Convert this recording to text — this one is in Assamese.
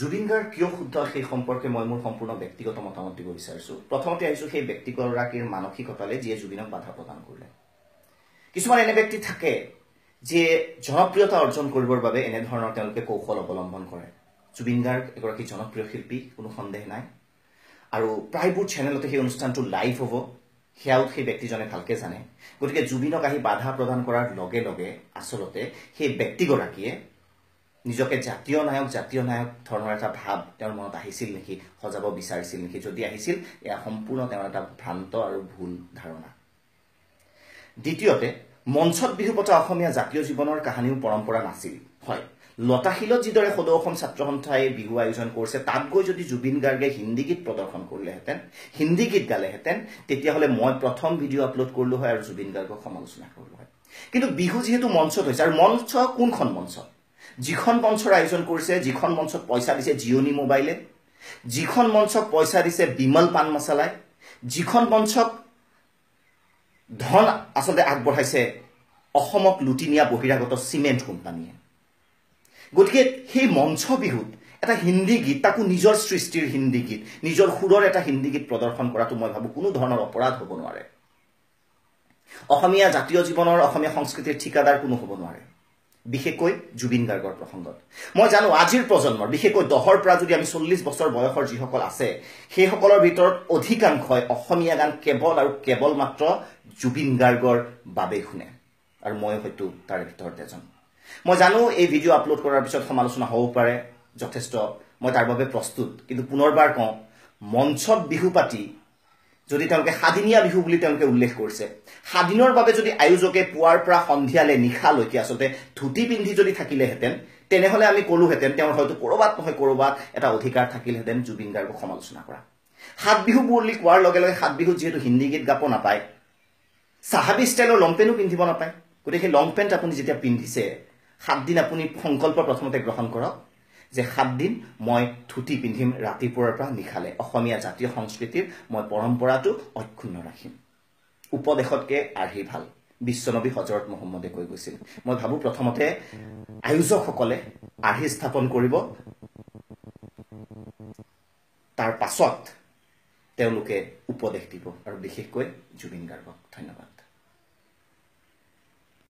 জুবিন গাৰ্গ কিয় শুদ্ধ সেই সম্পৰ্কে মই মোৰ সম্পূৰ্ণ ব্যক্তিগত মতামত দিব বিচাৰিছোঁ। প্ৰথমতে আহিছোঁ সেই ব্যক্তিগৰাকীৰ মানসিকতালৈ যিয়ে জুবিনক বাধা প্ৰদান কৰিলে। কিছুমান এনে ব্যক্তি থাকে যিয়ে জনপ্ৰিয়তা অৰ্জন কৰিবৰ বাবে এনেধৰণৰ তেওঁলোকে কৌশল অৱলম্বন কৰে। জুবিন গাৰ্গ এগৰাকী জনপ্ৰিয় শিল্পী, কোনো সন্দেহ নাই, আৰু প্ৰায়বোৰ চেনেলতে সেই অনুষ্ঠানটো লাইভ হ'ব, সেয়াও সেই ব্যক্তিজনে ভালকৈ জানে। গতিকে জুবিনক আহি বাধা প্ৰদান কৰাৰ লগে লগে আচলতে সেই ব্যক্তিগৰাকীয়ে নিজকে জাতীয় নায়ক ধৰণৰ এটা ভাৱ তেওঁৰ মনত আহিছিল নেকি, সজাব বিচাৰিছিল নেকি? যদি আহিছিল, এয়া সম্পূৰ্ণ তেওঁৰ এটা ভ্ৰান্ত আৰু ভুল ধাৰণা। দ্বিতীয়তে, মঞ্চত বিহু পতা অসমীয়া জাতীয় জীৱনৰ কাহিনীও পৰম্পৰা নাছিল। হয়, লতাশিলত যিদৰে সদৌ অসম ছাত্ৰ সন্থাই বিহু আয়োজন কৰিছে, তাত গৈ যদি জুবিন গাৰ্গে হিন্দী গীত প্ৰদৰ্শন কৰিলেহেঁতেন, হিন্দী গীত গালেহেঁতেন, তেতিয়াহ'লে মই প্ৰথম ভিডিঅ' আপলোড কৰিলোঁ হয় আৰু জুবিন গাৰ্গক সমালোচনা কৰিলোঁ হয়। কিন্তু বিহু যিহেতু মঞ্চত হৈছে, আৰু মঞ্চ কোনখন মঞ্চ? যিখন মঞ্চৰ আয়োজন কৰিছে, যিখন মঞ্চত পইচা দিছে জিঅ'নি মোবাইলে, যিখন মঞ্চক পইচা দিছে বিমল পান মছালাই, যিখন মঞ্চক ধন আচলতে আগবঢ়াইছে অসমক লুটি নিয়া বহিৰাগত চিমেণ্ট কোম্পানীয়ে। গতিকে সেই মঞ্চ বিহুত এটা হিন্দী গীত, তাকো নিজৰ সৃষ্টিৰ হিন্দী গীত, নিজৰ সুৰৰ এটা হিন্দী গীত প্ৰদৰ্শন কৰাটো মই ভাবোঁ কোনো ধৰণৰ অপৰাধ হ'ব নোৱাৰে। অসমীয়া জাতীয় জীৱনৰ, অসমীয়া সংস্কৃতিৰ ঠিকাদাৰ কোনো হ'ব নোৱাৰে, বিশেষকৈ জুবিন গাৰ্গৰ প্ৰসংগত। মই জানো আজিৰ প্ৰজন্মৰ, বিশেষকৈ 10ৰ পৰা যদি আমি 40 বছৰ বয়সৰ যিসকল আছে, সেইসকলৰ ভিতৰত অধিকাংশই অসমীয়া গান কেৱল আৰু কেৱল মাত্ৰ জুবিন গাৰ্গৰ বাবেই শুনে, আৰু মই হয়তো তাৰে ভিতৰত এজন। মই জানো এই ভিডিঅ' আপলোড কৰাৰ পিছত সমালোচনা হ'ব পাৰে যথেষ্ট, মই তাৰ বাবে প্ৰস্তুত। কিন্তু পুনৰবাৰ কওঁ, মঞ্চত বিহু পাতি যদি তেওঁলোকে সাদিনীয়া বিহু বুলি তেওঁলোকে উল্লেখ কৰিছে, সাদিনৰ বাবে যদি আয়োজকে পুৱাৰ পৰা সন্ধিয়ালৈ নিশালৈকে আচলতে ধুতি পিন্ধি যদি থাকিলেহেঁতেন, তেনেহ'লে আমি ক'লোহেঁতেন তেওঁৰ হয়তো ক'ৰবাত নহয় ক'ৰবাত এটা অধিকাৰ থাকিলহেঁতেন জুবিন গাৰ্গক সমালোচনা কৰা। সাত বিহু বুলি কোৱাৰ লগে লগে সাত বিহুত যিহেতু হিন্দী গীত গাব নাপায়, চাহাবী ষ্টাইলৰ লং পেণ্টো পিন্ধিব নাপায়। গতিকে সেই লং পেণ্ট আপুনি যেতিয়া পিন্ধিছে, 7 দিন আপুনি সংকল্প প্ৰথমতে গ্ৰহণ কৰক যে 7 দিন মই ধুতি পিন্ধিম ৰাতিপুৱাৰ পৰা নিশালে, অসমীয়া জাতীয় সংস্কৃতিৰ মই পৰম্পৰাটো অক্ষুণ্ণ ৰাখিম। উপদেশতকৈ আৰ্হি ভাল, বিশ্বনবী হজৰত মহম্মদে কৈ গৈছিল। মই ভাবোঁ প্ৰথমতে আয়োজকসকলে আৰ্হি স্থাপন কৰিব, তাৰ পাছত তেওঁলোকে উপদেশ দিব, আৰু বিশেষকৈ জুবিন গাৰ্গক। ধন্যবাদ।